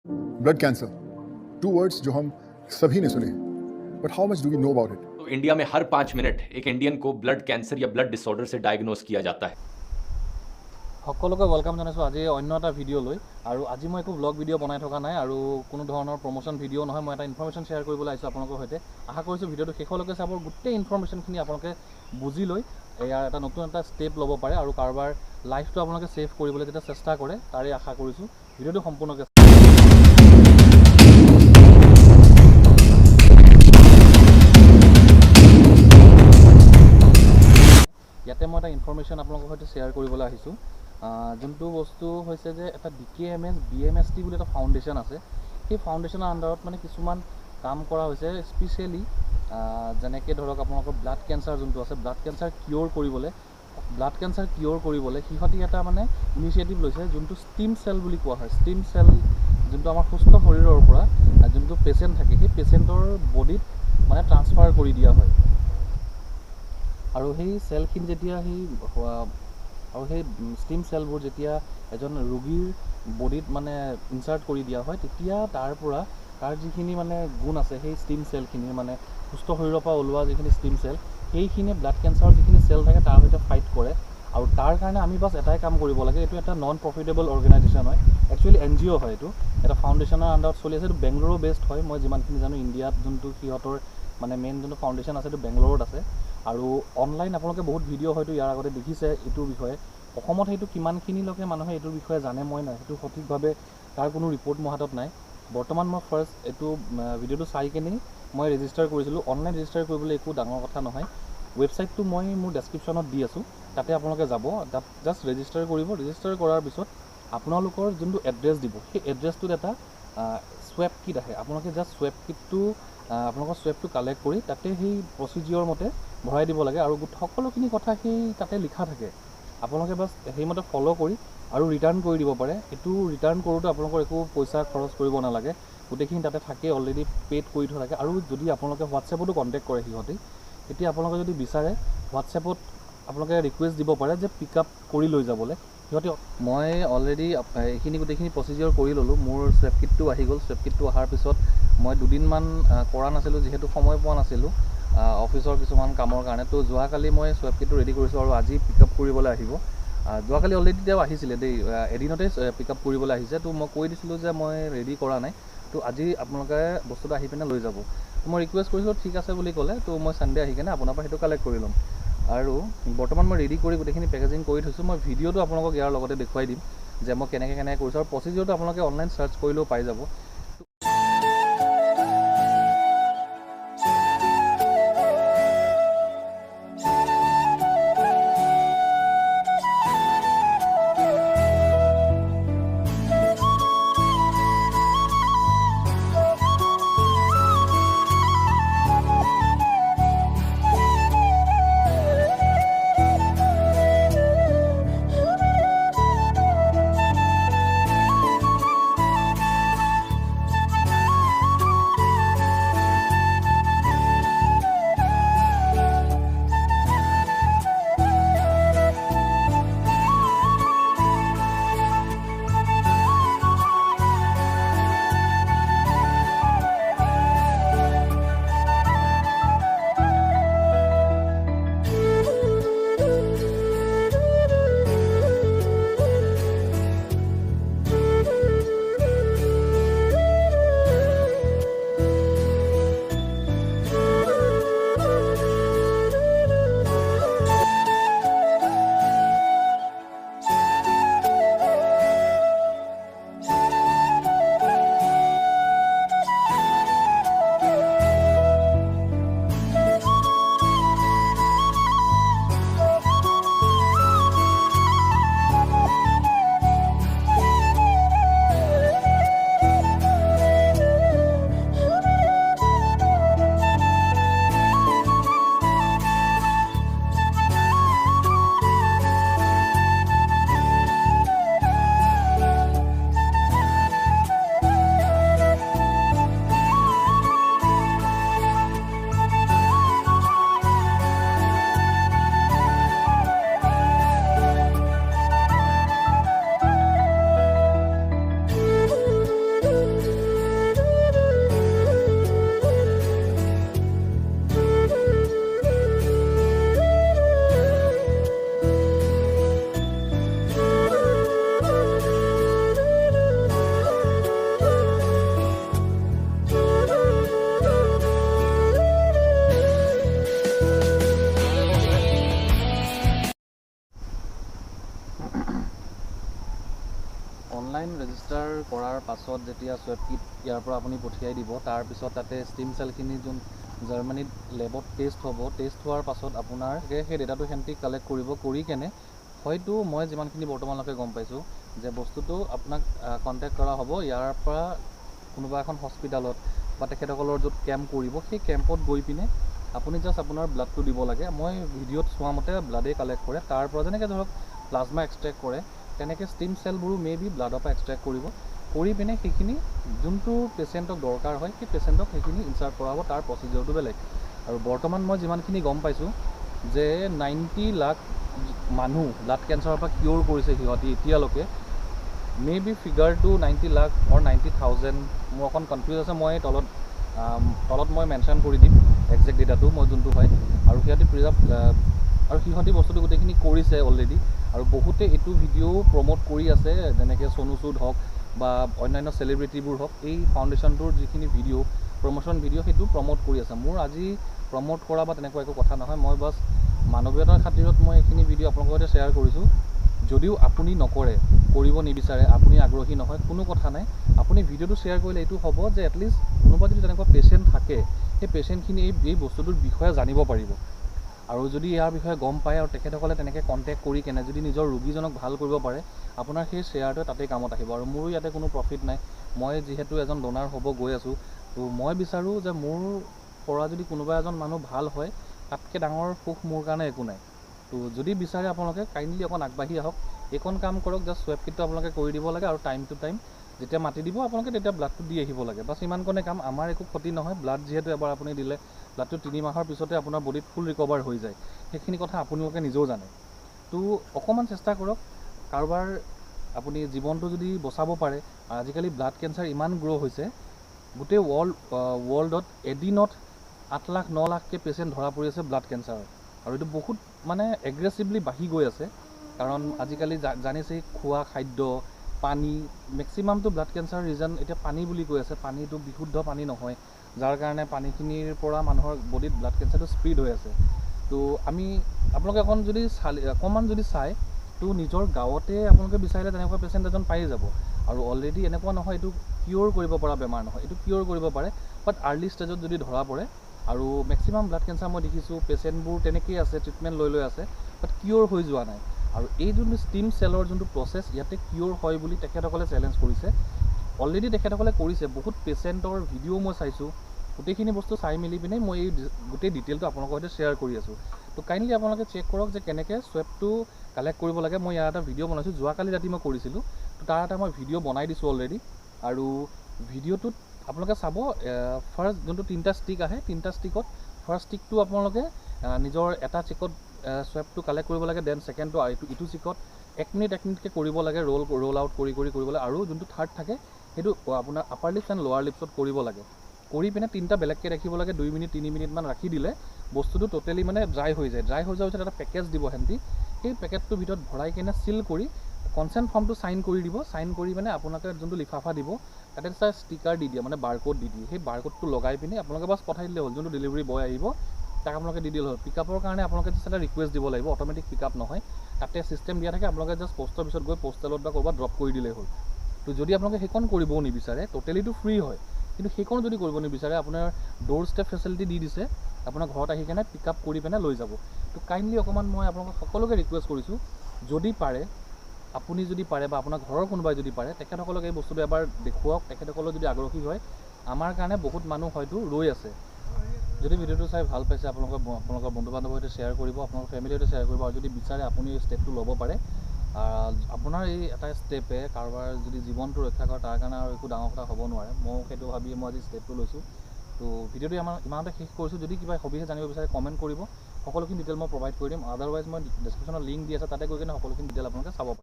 Blood cancer, 2 words जो हम सभी ने सुने, but how much do we know about it? तो इंडिया में हर 5 मिनट एक इंडियन को ब्लड कैंसर या ब्लड डिसऑर्डर से डायग्नोज किया जाता है। সকলোকে ৱেলকাম জনাইছোঁ আজি অন্য এটা ভিডিঅ' লৈ। আৰু আজি মই একো ব্লগ ভিডিঅ' বনাই থকা নাই আৰু কোনো ধৰণৰ প্ৰমোশ্যন ভিডিঅ' নহয়, মই এটা ইনফৰ্মেশ্যন শ্বেয়াৰ কৰিবলৈ আহিছোঁ আপোনালোকৰ সৈতে। আশা কৰিছোঁ ভিডিঅ'টো শেষলৈকে চাব, গোটেই ইনফৰ্মেশ্যনখিনি আপোনালোকে বুজি লৈ ইয়াৰ এটা নতুন এটা ষ্টেপ ল'ব পাৰে আৰু কাৰোবাৰ লাইফটো আপোনালোকে ছেভ কৰিবলৈ যেতিয়া চেষ্টা কৰে তাৰে আশা কৰিছোঁ। ভিডিঅ'টো সম্পূৰ্ণকৈ ইয়াতে মই এটা ইনফৰ্মেশ্যন আপোনালোকৰ সৈতে শ্বেয়াৰ কৰিবলৈ আহিছোঁ। যোনটো বস্তু হৈছে যে এটা DKMS BMST বুলি এটা ফাউণ্ডেশ্যন আছে। সেই ফাউণ্ডেশ্যনৰ আণ্ডাৰত মানে কিছুমান কাম কৰা হৈছে, স্পেচিয়েলি যেনেকৈ ধৰক আপোনালোকৰ ব্লাড কেঞ্চাৰ যোনটো আছে, ব্লাড কেঞ্চাৰ কিয়'ৰ কৰিবলৈ সিহঁতি এটা মানে ইনিচিয়েটিভ লৈছে, যোনটো ষ্টিম চেল বুলি কোৱা হয়। ষ্টিম চেল যোনটো আমাৰ সুস্থ শৰীৰৰ পৰা যোনটো পেচেণ্ট থাকে সেই পেচেণ্টৰ বডিত মানে ট্ৰান্সফাৰ কৰি দিয়া হয়। আৰু সেই চেলখিনি যেতিয়া সেই ষ্টিম চেলবোৰ যেতিয়া এজন ৰোগীৰ বডিত মানে ইনচাৰ্ট কৰি দিয়া হয়, তেতিয়া তাৰ যিখিনি মানে গুণ আছে সেই ষ্টিম চেলখিনিৰ মানে সুস্থ শৰীৰৰ পৰা ওলোৱা যিখিনি ষ্টিম চেল, সেইখিনিয়ে ব্লাড কেঞ্চাৰৰ যিখিনি চেল থাকে তাৰ সৈতে ফাইট কৰে। আৰু তাৰ কাৰণে আমি বাছ এটাই কাম কৰিব লাগে, এইটো এটা নন প্ৰফিটেবল অৰ্গেনাইজেশ্যন হয়, একচুৱেলি NGO হয়। এইটো এটা ফাউণ্ডেশ্যনৰ আণ্ডাৰত চলি আছে। এইটো বেংগলোৰো বেষ্ট হয়, মই যিমানখিনি জানো ইণ্ডিয়াত যোনটো সিহঁতৰ মানে মেইন যোনটো ফাউণ্ডেশ্যন আছে এইটো বেংগলোৰত আছে। আৰু অনলাইন আপোনালোকে বহুত ভিডিঅ' হয়তো ইয়াৰ আগতে দেখিছে এইটোৰ বিষয়ে। অসমত সেইটো কিমানখিনিলৈকে মানুহে এইটোৰ বিষয়ে জানে মই নাই, সেইটো সঠিকভাৱে তাৰ কোনো ৰিপৰ্ট মোৰ হাতত নাই। বৰ্তমান মই ফাৰ্ষ্ট এইটো ভিডিঅ'টো চাই কিনি মই ৰেজিষ্টাৰ কৰিছিলোঁ। অনলাইন ৰেজিষ্টাৰ কৰিবলৈ একো ডাঙৰ কথা নহয়, ৱেবছাইটটো মই মোৰ ডেছক্ৰিপশ্যনত দি আছোঁ, তাতে আপোনালোকে যাব, তাত জাষ্ট ৰেজিষ্টাৰ কৰিব। ৰেজিষ্টাৰ কৰাৰ পিছত আপোনালোকৰ যোনটো এড্ৰেছ দিব, সেই এড্ৰেছটোত এটা স্ৱেপ কিট আহে। আপোনালোকে জাষ্ট আপোনালোকৰ স্ৱেপটো কালেক্ট কৰি তাতে সেই প্ৰচিডিঅ'ৰ মতে ভৰাই দিব লাগে। আৰু সকলোখিনি কথা সেই তাতে লিখা থাকে, আপোনালোকে বাছ সেইমতে ফ'ল' কৰি আৰু ৰিটাৰ্ণ কৰি দিব পাৰে। এইটো ৰিটাৰ্ণ কৰোঁতে আপোনালোকৰ একো পইচা খৰচ কৰিব নালাগে, গোটেইখিনি তাতে থাকে, অলৰেডি পে'ড কৰি থোৱা থাকে। আৰু যদি আপোনালোকে হোৱাটছএপতো কণ্টেক্ট কৰে সিহঁতে, তেতিয়া আপোনালোকে যদি বিচাৰে হোৱাটছএপত আপোনালোকে ৰিকুৱেষ্ট দিব পাৰে যে পিক আপ কৰি লৈ যাবলৈ। মই অলৰেডি এইখিনি গোটেইখিনি প্ৰচিডিঅ'ৰ কৰি ল'লোঁ। মোৰ স্ৱেপ কিটটো আহি গ'ল। স্ৱেপ কিটটো অহাৰ পিছত মই দুদিনমান কৰা নাছিলোঁ, যিহেতু সময় পোৱা নাছিলোঁ অফিচৰ কিছুমান কামৰ কাৰণে। তো যোৱাকালি মই স্ৱেপ কিটটো ৰেডি কৰিছোঁ আৰু আজি পিক আপ কৰিবলৈ আহিব। যোৱাকালি অলৰেডি তেওঁ আহিছিলে দেই, এদিনতে পিক আপ কৰিবলৈ আহিছে। তো মই কৈ দিছিলোঁ যে মই ৰেডি কৰা নাই, তো আজি আপোনালোকে বস্তুটো আহি পিনে লৈ যাব। তো মই ৰিকুৱেষ্ট কৰিছিলোঁ, ঠিক আছে বুলি ক'লে। তো মই ছানডে আহি কিনে আপোনাৰ পৰা সেইটো কালেক্ট কৰি ল'ম। আৰু বৰ্তমান মই ৰেডি কৰি গোটেইখিনি পেকেজিং কৰি থৈছোঁ। মই ভিডিঅ'টো আপোনালোকক ইয়াৰ লগতে দেখুৱাই দিম যে মই কেনেকৈ কৰিছোঁ। আৰু প্ৰচিডিঅ'টো আপোনালোকে অনলাইন চাৰ্চ কৰিলেও পাই যাব। পাছত যেতিয়া সোৱাব কিট ইয়াৰ পৰা আপুনি পঠিয়াই দিব, তাৰপিছত তাতে ষ্টিম চেলখিনি যোন জাৰ্মানীত লেবত টেষ্ট হ'ব, টেষ্ট হোৱাৰ পাছত আপোনাৰ সেই ডেটাটো সিহঁতি কালেক্ট কৰিব, কৰি কেনে হয়তো মই যিমানখিনি বৰ্তমানলৈকে গম পাইছোঁ যে বস্তুটো আপোনাক কণ্টেক্ট কৰা হ'ব ইয়াৰ পৰা কোনোবা এখন হস্পিটেলত বা তেখেতসকলৰ য'ত কেম্প কৰিব, সেই কেম্পত গৈ পিনে আপুনি জাষ্ট আপোনাৰ ব্লাডটো দিব লাগে। মই ভিডিঅ'ত চোৱা মতে ব্লাডেই কালেক্ট কৰে, তাৰ পৰা যেনেকৈ ধৰক প্লাজমা এক্সট্ৰেক্ট কৰে তেনেকৈ ষ্টিম চেলবোৰো বি ব্লাডৰ পৰা এক্সট্ৰেক্ট কৰিব, কৰি পিনে সেইখিনি যোনটো পেচেণ্টক দৰকাৰ হয় সেই পেচেণ্টক সেইখিনি ইনচাৰ্ট কৰা হ'ব, তাৰ প্ৰচিডিউৰটো বেলেগ। আৰু বৰ্তমান মই যিমানখিনি গম পাইছোঁ যে 90 লাখ মানুহ ব্লাড কেঞ্চাৰৰ পৰা কিয়ৰ কৰিছে সিহঁতি এতিয়ালৈকে। বি ফিগাৰটো 90 লাখ অৰ 90,000, মোৰ অকণ কনফিউজ আছে, মই তলত মই মেনশ্যন কৰি দিম একজেক্ট ডেটাটো মই যোনটো হয়। আৰু সিহঁতি বস্তুটো গোটেইখিনি কৰিছে অলৰেডি, আৰু বহুতে এইটো ভিডিঅ' প্ৰমোট কৰি আছে, যেনেকৈ সোনু সুদ হওক বা অন্যান্য চেলিব্ৰিটিবোৰ হওক, এই ফাউণ্ডেশ্যনটোৰ যিখিনি ভিডিঅ' প্ৰমোশ্যন ভিডিঅ' সেইটো প্ৰমোট কৰি আছে। মোৰ আজি প্ৰমোট কৰা বা তেনেকুৱা একো কথা নহয়, মই বাছ মানৱীয়তাৰ খাতিৰত মই এইখিনি ভিডিঅ' আপোনালোকৰ সৈতে শ্বেয়াৰ কৰিছোঁ। যদিও আপুনি নকৰে, কৰিব নিবিচাৰে, আপুনি আগ্ৰহী নহয়, কোনো কথা নাই, আপুনি ভিডিঅ'টো শ্বেয়াৰ কৰিলে এইটো হ'ব যে এটলিষ্ট কোনোবা যদি তেনেকুৱা পেচেণ্ট থাকে সেই পেচেণ্টখিনি এই বস্তুটোৰ বিষয়ে জানিব পাৰিব। আৰু যদি ইয়াৰ বিষয়ে গম পায় আৰু তেখেতসকলে তেনেকৈ কণ্টেক্ট কৰি কেনে যদি নিজৰ ৰোগীজনক ভাল কৰিব পাৰে, আপোনাৰ সেই শ্বেয়াৰটোৱে তাতেই কামত আহিব। আৰু মোৰো ইয়াতে কোনো প্ৰফিট নাই, মই যিহেতু এজন ডোনাৰ হ'ব গৈ আছোঁ, তো মই বিচাৰোঁ যে মোৰ পৰা যদি কোনোবা এজন মানুহ ভাল হয়, তাতকৈ ডাঙৰ সুখ মোৰ কাৰণে একো নাই। তো যদি বিচাৰে আপোনালোকে কাইণ্ডলি অকণ আগবাঢ়ি আহক, এইকণ কাম কৰক, জাষ্ট সোৱাব কিটটো আপোনালোকে কৰি দিব লাগে, আৰু টাইম টু টাইম যেতিয়া মাতি দিব আপোনালোকে তেতিয়া ব্লাডটো দি আহিব লাগে, বাছ ইমানকণে কাম। আমাৰ একো ক্ষতি নহয়, ব্লাড যিহেতু এবাৰ আপুনি দিলে ব্লাডটো 3 মাহৰ পিছতে আপোনাৰ বডিত ফুল ৰিকভাৰ হৈ যায়, সেইখিনি কথা আপোনালোকে নিজেও জানে। তো অকণমান চেষ্টা কৰক, কাৰোবাৰ আপুনি জীৱনটো যদি বচাব পাৰে। আজিকালি ব্লাড কেঞ্চাৰ ইমান গ্ৰ' হৈছে, গোটেই ৱৰ্ল্ডত এদিনত 8 লাখ 9 লাখকৈ পেচেণ্ট ধৰা পৰি আছে ব্লাড কেঞ্চাৰৰ, আৰু এইটো বহুত মানে এগ্ৰেছিভলি বাঢ়ি গৈ আছে। কাৰণ আজিকালি জানিছেই খোৱা খাদ্য, পানী, মেক্সিমামটো ব্লাড কেঞ্চাৰ ৰিজন এতিয়া পানী বুলি কৈ আছে, পানীটো বিশুদ্ধ পানী নহয়, যাৰ কাৰণে পানীখিনিৰ পৰা মানুহৰ বডিত ব্লাড কেঞ্চাৰটো স্প্ৰিড হৈ আছে। তো আপোনালোকে অকণমান যদি চায়, তো নিজৰ গাঁৱতে আপোনালোকে বিচাৰিলে তেনেকুৱা পেচেণ্ট এজন পাই যাব। আৰু অলৰেডি এনেকুৱা নহয় এইটো কিয়ৰ কৰিব পৰা বেমাৰ নহয়, এইটো কিয়ৰ কৰিব পাৰে, বাট আৰ্লি ষ্টেজত যদি ধৰা পৰে। আৰু মেক্সিমাম ব্লাড কেঞ্চাৰ মই দেখিছোঁ পেচেণ্টবোৰ তেনেকেই আছে, ট্ৰিটমেণ্ট লৈ আছে, বাট কিয়ৰ হৈ যোৱা নাই। আৰু এই যোনটো ষ্টিম চেলৰ যোনটো প্ৰচেছ, ইয়াতে কিয়ৰ হয় বুলি তেখেতসকলে চেলেঞ্জ কৰিছে, অলৰেডি তেখেতসকলে কৰিছে। বহুত পেচেণ্টৰ ভিডিঅ' মই চাইছোঁ, গোটেইখিনি বস্তু চাই মেলি পিনে মই এই গোটেই ডিটেইলটো আপোনালোকৰ সৈতে শ্বেয়াৰ কৰি আছোঁ। তো কাইণ্ডলি আপোনালোকে চেক কৰক যে কেনেকৈ সোৱাবটো কালেক্ট কৰিব লাগে। মই ইয়াৰ এটা ভিডিঅ' বনাইছোঁ, যোৱাকালি ৰাতি মই কৰিছিলোঁ, তো তাৰ এটা মই ভিডিঅ' বনাই দিছোঁ অলৰেডি। আৰু ভিডিঅ'টোত আপোনালোকে চাব, ফাৰ্ষ্ট যোনটো 3টা ষ্টিক আহে, 3টা ষ্টিকত ফাৰ্ষ্ট ষ্টিকটো আপোনালোকে নিজৰ এটা চেকত সোৱাবটো কালেক্ট কৰিব লাগে, দেন ছেকেণ্ডটো ইটো চিকত 1 মিনিটকৈ কৰিব লাগে, ৰোল আউট কৰি কৰিব লাগে। আৰু যোনটো থাৰ্ড থাকে সেইটো আপোনাৰ আপাৰ লিপছ এণ্ড লোৱাৰ লিপছত কৰিব লাগে, কৰি পিনে 3টা বেলেগকৈ ৰাখিব লাগে, 2 মিনিট 3 মিনিটমান ৰাখি দিলে বস্তুটো ট'টেলি মানে ড্ৰাই হৈ যায়। ড্ৰাই হৈ যোৱাৰ পিছত এটা পেকেজ দিব সিহঁতি, সেই পেকেটটোৰ ভিতৰত ভৰাই কিনে চিল কৰি কনচেণ্ট ফৰ্মটো চাইন কৰি দিব, চাইন কৰি পিনে আপোনালোকে যোনটো লিফাফা দিব তাতে এটা ষ্টিকাৰ দি দিয়ে, মানে বাৰক'ড দি দিয়ে, সেই বাৰক'ডটো লগাই পিনে আপোনালোকে বাছ পঠাই দিলে হ'ল। যোনটো ডেলিভাৰী বয় আহিব তাক আপোনালোকে দি দিলে হ'ল। পিকআপৰ কাৰণে আপোনালোকে জাষ্ট এটা ৰিকুৱেষ্ট দিব লাগিব, অট'মেটিক পিকআপ নহয়, তাতে ছিষ্টেম দিয়া থাকে, আপোনালোকে জাষ্ট পষ্ট অফিচত গৈ পোষ্টেলত বা ক'ৰবাত ড্ৰপ কৰি দিলেই হ'ল। তো যদি আপোনালোকে সেইখন কৰিবও নিবিচাৰে, ট'টেলিটো ফ্ৰী হয়, কিন্তু সেইখন যদি কৰিব নিবিচাৰে, আপোনাৰ ড'ৰ ষ্টেপ ফেচিলিটি দি দিছে, আপোনাৰ ঘৰত আহি কেনে পিক আপ কৰি পিনে লৈ যাব। তো কাইণ্ডলি অকণমান মই আপোনালোকক সকলোকে ৰিকুৱেষ্ট কৰিছোঁ, যদি পাৰে, আপুনি যদি পাৰে বা আপোনাৰ ঘৰৰ কোনোবাই যদি পাৰে, তেখেতসকলক এই বস্তুটো এবাৰ দেখুৱাওক। তেখেতসকলৰ যদি আগ্ৰহী হয়, আমাৰ কাৰণে বহুত মানুহ হয়তো ৰৈ আছে। যদি ভিডিঅ'টো চাই ভাল পাইছে, আপোনালোকৰ বন্ধু বান্ধৱৰ সৈতে শ্বেয়াৰ কৰিব, আপোনালোকৰ ফেমিলিৰ সৈতে শ্বেয়াৰ কৰিব। আৰু যদি বিচাৰে আপুনি এই ষ্টেপটো ল'ব পাৰে, আপোনাৰ এই এটা ষ্টেপে কাৰোবাৰ যদি জীৱনটো ৰক্ষা কৰে, তাৰ কাৰণে আৰু একো ডাঙৰ কথা হ'ব নোৱাৰে। মই সেইটো ভাবিয়ে মই আজি ষ্টেপটো লৈছোঁ। তো ভিডিঅ'টো ইমানতে শেষ কৰিছোঁ। যদি কিবা সবিশেষ জানিব বিচাৰে কমেণ্ট কৰিব, সকলোখিনি ডিটেইল মই প্ৰভাইড কৰি দিম। আদাৰৱাইজ মই ডেছক্ৰিপশ্যনত লিংক দি আছে, তাতে গৈ কিনে সকলোখিনি ডিটেইল আপোনালোকে চাব পাৰে।